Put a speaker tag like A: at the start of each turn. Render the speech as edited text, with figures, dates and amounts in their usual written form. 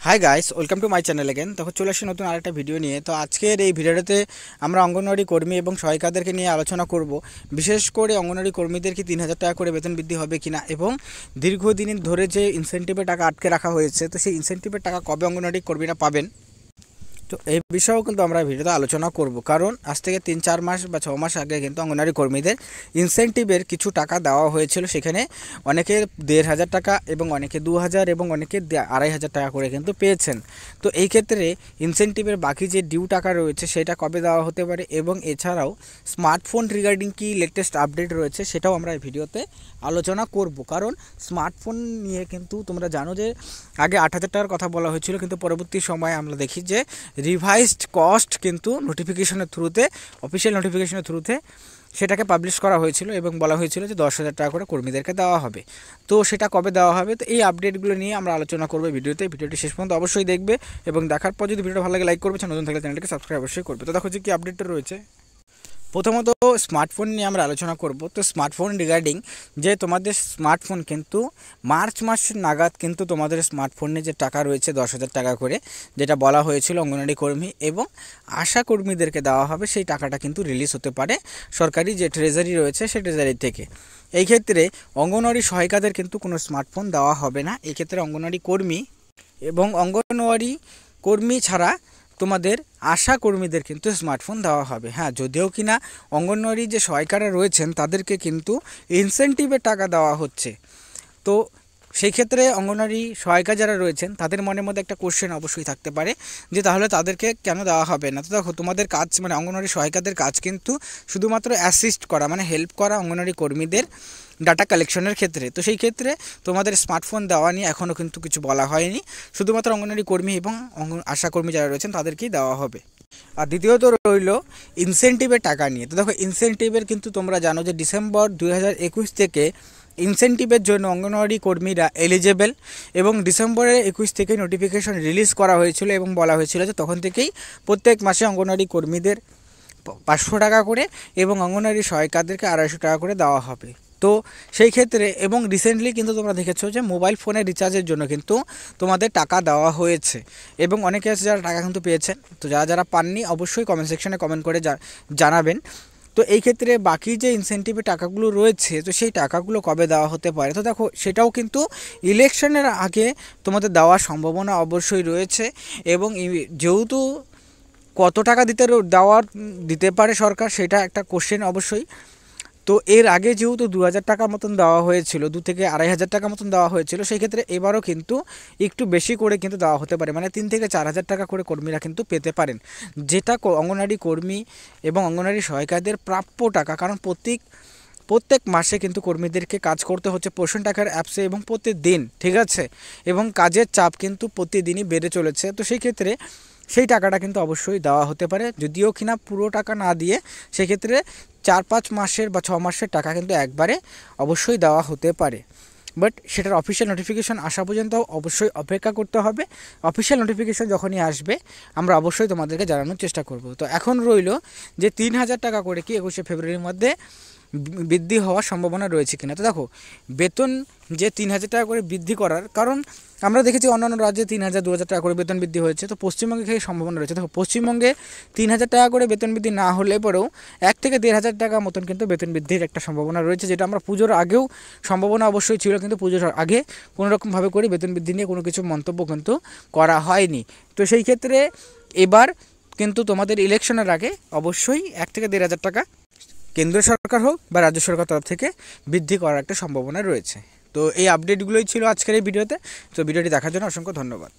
A: Hi guys, welcome to my channel again. তো চলে আসি নতুন আরেকটা ভিডিও নিয়ে। তো আজকের এই ভিডিওতে আমরা অঙ্গনওয়াড়ি কর্মী এবং সহায়িকাদেরকে নিয়ে আলোচনা করব। বিশেষ করে অঙ্গনওয়াড়ি কর্মীদের কি 3000 টাকা করে বেতন বৃদ্ধি হবে কিনা, এবং দীর্ঘদিন ধরে যে ইনসেন্টিভের টাকা আটকে রাখা হয়েছে, তো সেই ইনসেন্টিভের টাকা কবে অঙ্গনওয়াড়ি কর্মীরা পাবেন, তো এই বিষয়েও কিন্তু আমরা ভিডিওতে আলোচনা করব। কারণ আজ থেকে 3-4 মাস বা 6 মাস আগে কিন্তু অঙ্গনওয়াড়ি কর্মীদের ইনসেন্টিভের কিছু টাকা দেওয়া হয়েছিল। সেখানে অনেকে 1500 টাকা এবং অনেকে 2000 এবং অনেকে 2500 টাকা করে কিন্তু পেয়েছেন। তো এই ক্ষেত্রে ইনসেন্টিভের বাকি যে ডিউ টাকা রয়েছে সেটা কবে দেওয়া হতে পারে, এবং এছাড়াও স্মার্টফোন রিগার্ডিং কি লেটেস্ট আপডেট রয়েছে সেটাও আমরা এই ভিডিওতে আলোচনা করব। কারণ স্মার্টফোন নিয়ে কিন্তু তোমরা জানো যে আগে 8000 টাকার কথা বলা হয়েছিল, কিন্তু পরবর্তী সময়ে আমরা দেখি যে রিভাইজড কস্ট কিন্তু নোটিফিকেশনের থ্রুতে, অফিসিয়াল নোটিফিকেশনের থ্রুতে সেটাকে পাবলিশ করা হয়েছিল এবং বলা হয়েছিল যে 10,000 টাকা করে কর্মীদেরকে দেওয়া হবে। তো সেটা কবে দেওয়া হবে, তো এই আপডেটগুলো নিয়ে আমরা আলোচনা করবো ভিডিওটি শেষ পর্যন্ত অবশ্যই দেখবে, এবং দেখার পর যদি ভিডিওটা ভালো লাগে লাইক করবে, নতুন থাকলে চ্যানেলটিকে সাবস্ক্রাইব অবশ্যই করবে। তো দেখো যে কি আপডেটটা রয়েছে। প্রথমত স্মার্টফোন নিয়ে আমরা আলোচনা করব। তো স্মার্টফোন রিগার্ডিং যে তোমাদের স্মার্টফোন কিন্তু মার্চ মাস নাগাদ কিন্তু তোমাদের স্মার্টফোনে যে টাকা রয়েছে 10,000 টাকা করে, যেটা বলা হয়েছিল অঙ্গনওয়াড়ি কর্মী এবং আশা কর্মীদেরকে দেওয়া হবে, সেই টাকাটা কিন্তু রিলিজ হতে পারে সরকারি যে ট্রেজারি রয়েছে সেই ট্রেজারি থেকে। এই ক্ষেত্রে অঙ্গনওয়াড়ি সহায়িকাদের কিন্তু কোনো স্মার্টফোন দেওয়া হবে না। এই ক্ষেত্রে অঙ্গনওয়াড়ি কর্মী এবং অঙ্গনওয়াড়ি কর্মী ছাড়া তোমাদের আশা কর্মীদের কিন্তু স্মার্টফোন দেওয়া হবে। হ্যাঁ, যদিও কিনা অঙ্গনওয়াড়ি যে সহায়িকারা রয়েছেন তাদেরকে কিন্তু ইনসেন্টিভের টাকা দেওয়া হচ্ছে। তো সেই ক্ষেত্রে অঙ্গনওয়াড়ি সহায়িকা যারা রয়েছেন তাদের মনের মধ্যে একটা কোশ্চেন অবশ্যই থাকতে পারে যে তাহলে তাদেরকে কেন দেওয়া হবে না। তো দেখো, তোমাদের কাজ মানে অঙ্গনওয়াড়ি সহায়িকাদের কাজ কিন্তু শুধুমাত্র অ্যাসিস্ট করা, মানে হেল্প করা অঙ্গনওয়াড়ি কর্মীদের ডাটা কালেকশনের ক্ষেত্রে। তো সেই ক্ষেত্রে তোমাদের স্মার্টফোন দেওয়া নিয়ে এখনও কিন্তু কিছু বলা হয়নি, শুধুমাত্র অঙ্গনওয়াড়ি কর্মী এবং আশাকর্মী যারা রয়েছেন তাদেরকেই দেওয়া হবে। আর দ্বিতীয়ত রইল ইনসেন্টিভের টাকা নিয়ে। তো দেখো, ইনসেন্টিভের কিন্তু তোমরা জানো যে ডিসেম্বর 2021 থেকে ইনসেন্টিভের জন্য অঙ্গনওয়াড়ি কর্মীরা এলিজেবল, এবং ডিসেম্বরের 21 থেকে নোটিফিকেশন রিলিজ করা হয়েছিল এবং বলা হয়েছিল যে তখন থেকেই প্রত্যেক মাসে অঙ্গনওয়াড়ি কর্মীদের 500 টাকা করে এবং অঙ্গনওয়াড়ি সহায়িকাদেরকে 250 টাকা করে দেওয়া হবে। তো সেই ক্ষেত্রে এবং রিসেন্টলি কিন্তু তোমরা দেখেছো যে মোবাইল ফোনের রিচার্জের জন্য কিন্তু তোমাদের টাকা দেওয়া হয়েছে, এবং অনেকে আছে যারা টাকা কিন্তু পেয়েছেন। তো যারা পাননি অবশ্যই কমেন্ট সেকশনে কমেন্ট করে জানাবেন। তো এই ক্ষেত্রে বাকি যে ইনসেন্টিভের টাকাগুলো রয়েছে, তো সেই টাকাগুলো কবে দেওয়া হতে পারে, তো দেখো সেটাও কিন্তু ইলেকশনের আগে তোমাদের দেওয়ার সম্ভাবনা অবশ্যই রয়েছে। এবং যেহেতু কত টাকা দিতে পারে সরকার, সেটা একটা কোশ্চেন অবশ্যই। তো এর আগে যেহেতু 2,000 টাকা মতন দেওয়া হয়েছিল, 2 থেকে 2,500 টাকা মতন দেওয়া হয়েছিল, সেই ক্ষেত্রে এবারও কিন্তু একটু বেশি করে কিন্তু দেওয়া হতে পারে, মানে 3 থেকে 4,000 টাকা করে কর্মীরা কিন্তু পেতে পারেন, যেটা অঙ্গনওয়াড়ি কর্মী এবং অঙ্গনওয়াড়ি সহায়িকাদের প্রাপ্য টাকা। কারণ প্রত্যেক মাসে কিন্তু কর্মীদেরকে কাজ করতে হচ্ছে পোষণ টাকার অ্যাপসে এবং প্রতিদিন, ঠিক আছে, এবং কাজের চাপ কিন্তু প্রতিদিনই বেড়ে চলেছে। তো সেই ক্ষেত্রে সেই টাকাটা কিন্তু অবশ্যই দেওয়া হতে পারে, যদিও কিনা পুরো টাকা না দিয়ে সেক্ষেত্রে 4-5 মাসের বা 6 মাসের টাকা কিন্তু একবারে অবশ্যই দেওয়া হতে পারে। বাট সেটার অফিসিয়াল নোটিফিকেশন আসা পর্যন্ত অবশ্যই অপেক্ষা করতে হবে। অফিসিয়াল নোটিফিকেশন যখনই আসবে আমরা অবশ্যই তোমাদেরকে জানানোর চেষ্টা করব। তো এখন রইল যে 3,000 টাকা করে কি 21শে ফেব্রুয়ারির মধ্যে বৃদ্ধি হওয়ার সম্ভাবনা রয়েছে কিনা। তো দেখো, বেতন যে 3,000 টাকা করে বৃদ্ধি করার কারণ আমরা দেখেছি অন্যান্য রাজ্যে 3,000, 2,000 টাকা করে বেতন বৃদ্ধি হয়েছে। তো পশ্চিমবঙ্গে সেই সম্ভাবনা রয়েছে। দেখো, পশ্চিমবঙ্গে 3,000 টাকা করে বেতন বৃদ্ধি না হলে পরেও 1 থেকে 1,500 টাকা মতন কিন্তু বেতন বৃদ্ধির একটা সম্ভাবনা রয়েছে, যেটা আমরা পুজোর আগেও সম্ভাবনা অবশ্যই ছিল, কিন্তু পুজোর আগে কোনোরকমভাবে করে বেতন বৃদ্ধি নিয়ে কোনো কিছু মন্তব্য কিন্তু করা হয়নি। তো সেই ক্ষেত্রে এবার কিন্তু তোমাদের ইলেকশনের আগে অবশ্যই 1 থেকে 1,500 টাকা কেন্দ্র সরকার হোক বা রাজ্য সরকার তরফ থেকে বৃদ্ধি করার একটা সম্ভাবনা রয়েছে। তো এই আপডেটগুলোই ছিল আজকের এই ভিডিওতে। তো ভিডিওটি দেখার জন্য অসংখ্য ধন্যবাদ।